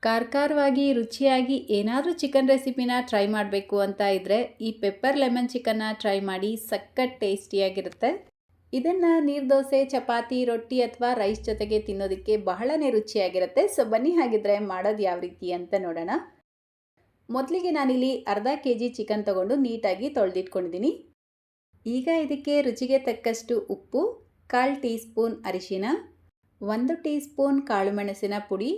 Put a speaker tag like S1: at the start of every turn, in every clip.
S1: ಖಾರವಾಗಿ ರುಚಿಯಾಗಿ ಏನಾದರೂ ಚಿಕನ್ ರೆಸಿಪಿನ ಟ್ರೈ ಮಾಡಬೇಕು ಅಂತ ಇದ್ದರೆ ಈ ಪೆಪ್ಪರ್ ಲೆಮನ್ ಚಿಕನ್ನ ಟ್ರೈ ಮಾಡಿ, ಸಖತ್ ಟೇಸ್ಟಿಯಾಗಿರುತ್ತೆ. ಇದನ್ನು ನೀರು ದೋಸೆ, ಚಪಾತಿ, ರೊಟ್ಟಿ ಅಥವಾ ರೈಸ್ ಜೊತೆಗೆ ತಿನ್ನೋದಕ್ಕೆ ಬಹಳನೇ ರುಚಿಯಾಗಿರುತ್ತೆ. ಸೊ ಬನ್ನಿ ಹಾಗಿದ್ರೆ ಮಾಡೋದು ಯಾವ ರೀತಿ ಅಂತ ನೋಡೋಣ. ಮೊದಲಿಗೆ ನಾನಿಲ್ಲಿ ಅರ್ಧ kg ಚಿಕನ್ ತೊಗೊಂಡು ನೀಟಾಗಿ ತೊಳೆದಿಟ್ಕೊಂಡಿದ್ದೀನಿ. ಈಗ ಇದಕ್ಕೆ ರುಚಿಗೆ ತಕ್ಕಷ್ಟು ಉಪ್ಪು, 1/4 ಟೀ ಸ್ಪೂನ್ ಅರಿಶಿನ, 1 ಟೀ ಸ್ಪೂನ್ ಕಾಳು ಮೆಣಸಿನ ಪುಡಿ.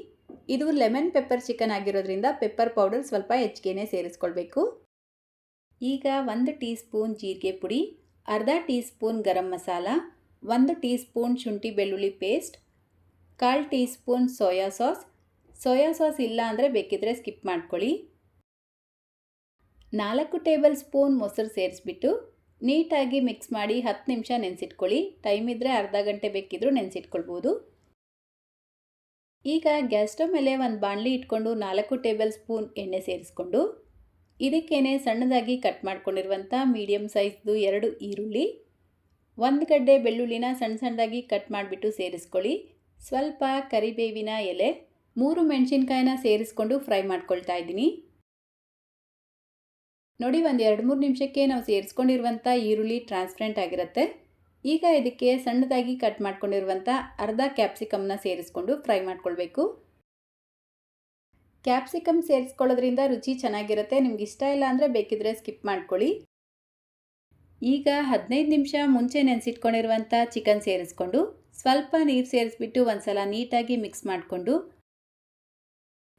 S1: ಇದು ಲೆಮನ್ ಪೆಪ್ಪರ್ ಚಿಕನ್ ಆಗಿರೋದ್ರಿಂದ ಪೆಪ್ಪರ್ ಪೌಡರ್ ಸ್ವಲ್ಪ ಹೆಚ್ಚಿಗೆ ಸೇರಿಸ್ಕೊಳ್ಬೇಕು. ಈಗ 1 ಟೀ ಸ್ಪೂನ್ ಜೀರಿಗೆ ಪುಡಿ, ಅರ್ಧ tea spoon garam masala, 1 tea spoon ಶುಂಠಿ ಬೆಳ್ಳುಳ್ಳಿ paste, 1/4 tea spoon soya sauce. Soya sauce ಇಲ್ಲ ಅಂದರೆ ಬೇಕಿದ್ರೆ ಸ್ಕಿಪ್ ಮಾಡ್ಕೊಳ್ಳಿ. 4 ಟೇಬಲ್ ಸ್ಪೂನ್ ಮೊಸರು ಸೇರಿಸ್ಬಿಟ್ಟು ನೀಟಾಗಿ ಮಿಕ್ಸ್ ಮಾಡಿ 10 ನಿಮಿಷ ನೆನೆಸಿಟ್ಕೊಳ್ಳಿ. ಟೈಮ್ ಇದ್ದರೆ ಅರ್ಧ ಗಂಟೆ ಬೇಕಿದ್ರೂ ನೆನೆಸಿಟ್ಕೊಳ್ಬೋದು. ಈಗ ಗ್ಯಾಸ್ ಸ್ಟವ್ ಮೇಲೆ ಒಂದು ಬಾಣಲಿ ಇಟ್ಕೊಂಡು 4 ಟೇಬಲ್ ಸ್ಪೂನ್ ಎಣ್ಣೆ ಸೇರಿಸ್ಕೊಂಡು ಇದಕ್ಕೇನೆ ಸಣ್ಣದಾಗಿ ಕಟ್ ಮಾಡ್ಕೊಂಡಿರುವಂಥ ಮೀಡಿಯಮ್ ಸೈಜ್ದು 2 ಈರುಳ್ಳಿ, 1 ಗಡ್ಡೆ ಬೆಳ್ಳುಳ್ಳಿನ ಸಣ್ಣದಾಗಿ ಕಟ್ ಮಾಡಿಬಿಟ್ಟು ಸೇರಿಸ್ಕೊಳ್ಳಿ. ಸ್ವಲ್ಪ ಕರಿಬೇವಿನ ಎಲೆ, 3 ಮೆಣಸಿನ್ಕಾಯಿನ ಸೇರಿಸ್ಕೊಂಡು ಫ್ರೈ ಮಾಡ್ಕೊಳ್ತಾ ಇದ್ದೀನಿ. ನೋಡಿ, ಒಂದು 2-3 ನಿಮಿಷಕ್ಕೆ ನಾವು ಸೇರಿಸ್ಕೊಂಡಿರುವಂಥ ಈರುಳ್ಳಿ ಟ್ರಾನ್ಸ್ಪರೆಂಟ್ ಆಗಿರುತ್ತೆ. ಈಗ ಇದಕ್ಕೆ ಸಣ್ಣದಾಗಿ ಕಟ್ ಮಾಡ್ಕೊಂಡಿರುವಂಥ ಅರ್ಧ ಕ್ಯಾಪ್ಸಿಕಮ್ನ ಸೇರಿಸ್ಕೊಂಡು ಫ್ರೈ ಮಾಡ್ಕೊಳ್ಬೇಕು. ಕ್ಯಾಪ್ಸಿಕಮ್ ಸೇರಿಸ್ಕೊಳ್ಳೋದ್ರಿಂದ ರುಚಿ ಚೆನ್ನಾಗಿರುತ್ತೆ. ನಿಮ್ಗೆ ಇಷ್ಟ ಇಲ್ಲ ಅಂದರೆ ಬೇಕಿದ್ರೆ ಸ್ಕಿಪ್ ಮಾಡ್ಕೊಳ್ಳಿ. ಈಗ 15 ನಿಮಿಷ ಮುಂಚೆ ನೆನೆಸಿಟ್ಕೊಂಡಿರುವಂಥ ಚಿಕನ್ ಸೇರಿಸ್ಕೊಂಡು ಸ್ವಲ್ಪ ನೀರು ಸೇರಿಸ್ಬಿಟ್ಟು ಒಂದ್ಸಲ ನೀಟಾಗಿ ಮಿಕ್ಸ್ ಮಾಡಿಕೊಂಡು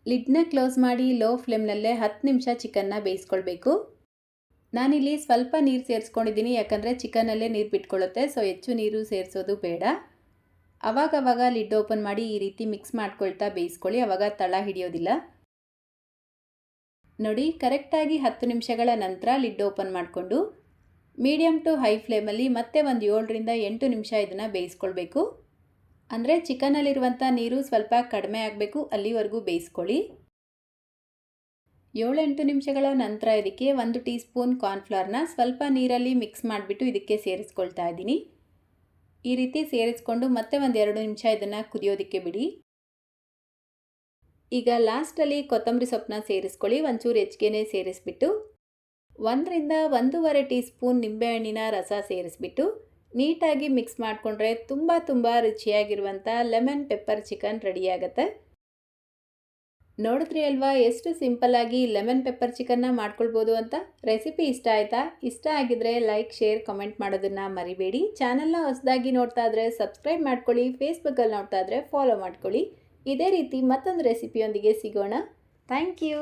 S1: ಲಿಡ್ನ ಕ್ಲೋಸ್ ಮಾಡಿ ಲೋ ಫ್ಲೇಮ್ನಲ್ಲೇ 10 ನಿಮಿಷ ಚಿಕನ್ನ ಬೇಯಿಸ್ಕೊಳ್ಬೇಕು. ನಾನಿಲ್ಲಿ ಸ್ವಲ್ಪ ನೀರು ಸೇರಿಸ್ಕೊಂಡಿದ್ದೀನಿ, ಯಾಕಂದರೆ ಚಿಕನಲ್ಲೇ ನೀರು ಬಿಟ್ಕೊಳ್ಳುತ್ತೆ. ಸೊ ಹೆಚ್ಚು ನೀರು ಸೇರಿಸೋದು ಬೇಡ. ಅವಾಗವಾಗ ಲಿಡ್ ಓಪನ್ ಮಾಡಿ ಈ ರೀತಿ ಮಿಕ್ಸ್ ಮಾಡ್ಕೊಳ್ತಾ ಬೇಯಿಸ್ಕೊಳ್ಳಿ, ಅವಾಗ ತಳ ಹಿಡಿಯೋದಿಲ್ಲ. ನೋಡಿ, ಕರೆಕ್ಟಾಗಿ 10 ನಿಮಿಷಗಳ ನಂತರ ಲಿಡ್ ಓಪನ್ ಮಾಡಿಕೊಂಡು ಮೀಡಿಯಮ್ ಟು ಹೈ ಫ್ಲೇಮಲ್ಲಿ ಮತ್ತೆ ಒಂದು 7ರಿಂದ 8 ನಿಮಿಷ ಇದನ್ನು ಬೇಯಿಸ್ಕೊಳ್ಬೇಕು. ಅಂದರೆ ಚಿಕನಲ್ಲಿರುವಂಥ ನೀರು ಸ್ವಲ್ಪ ಕಡಿಮೆ ಆಗಬೇಕು, ಅಲ್ಲಿವರೆಗೂ ಬೇಯಿಸ್ಕೊಳ್ಳಿ. 7-8 ನಿಮಿಷಗಳ ನಂತರ ಇದಕ್ಕೆ 1 ಟೀ ಸ್ಪೂನ್ ಕಾರ್ನ್ಫ್ಲವರ್ನ ಸ್ವಲ್ಪ ನೀರಲ್ಲಿ ಮಿಕ್ಸ್ ಮಾಡಿಬಿಟ್ಟು ಇದಕ್ಕೆ ಸೇರಿಸ್ಕೊಳ್ತಾ ಇದ್ದೀನಿ. ಈ ರೀತಿ ಸೇರಿಸ್ಕೊಂಡು ಮತ್ತೆ ಒಂದು 2 ನಿಮಿಷ ಇದನ್ನು ಕುದಿಯೋದಕ್ಕೆ ಬಿಡಿ. ಈಗ ಲಾಸ್ಟಲ್ಲಿ ಕೊತ್ತಂಬರಿ ಸೊಪ್ಪನ್ನ ಸೇರಿಸ್ಕೊಳ್ಳಿ. ಒಂಚೂರು ಹೆಚ್ಚಿಗೆ ಸೇರಿಸ್ಬಿಟ್ಟು 1ರಿಂದ 1.5 ಟೀ ಸ್ಪೂನ್ ನಿಂಬೆಹಣ್ಣಿನ ರಸ ಸೇರಿಸ್ಬಿಟ್ಟು ನೀಟಾಗಿ ಮಿಕ್ಸ್ ಮಾಡಿಕೊಂಡ್ರೆ ತುಂಬ ರುಚಿಯಾಗಿರುವಂಥ ಲೆಮನ್ ಪೆಪ್ಪರ್ ಚಿಕನ್ ರೆಡಿಯಾಗುತ್ತೆ. ನೋಡಿದ್ರಿ ಅಲ್ವಾ ಎಷ್ಟು ಸಿಂಪಲ್ಲಾಗಿ ಲೆಮನ್ ಪೆಪ್ಪರ್ ಚಿಕನ್ನ ಮಾಡ್ಕೊಳ್ಬೋದು ಅಂತ. ರೆಸಿಪಿ ಇಷ್ಟ ಆಯಿತಾ? ಇಷ್ಟ ಆಗಿದ್ರೆ ಲೈಕ್, ಶೇರ್, ಕಮೆಂಟ್ ಮಾಡೋದನ್ನು ಮರಿಬೇಡಿ. ಚಾನಲ್ನ ಹೊಸದಾಗಿ ನೋಡ್ತಾ ಇದ್ರೆ ಸಬ್ಸ್ಕ್ರೈಬ್ ಮಾಡ್ಕೊಳ್ಳಿ. ಫೇಸ್ಬುಕ್ಕಲ್ಲಿ ನೋಡ್ತಾ ಇದ್ರೆ ಫಾಲೋ ಮಾಡ್ಕೊಳ್ಳಿ. ಇದೇ ರೀತಿ ಮತ್ತೊಂದು ರೆಸಿಪಿಯೊಂದಿಗೆ ಸಿಗೋಣ. Thank you.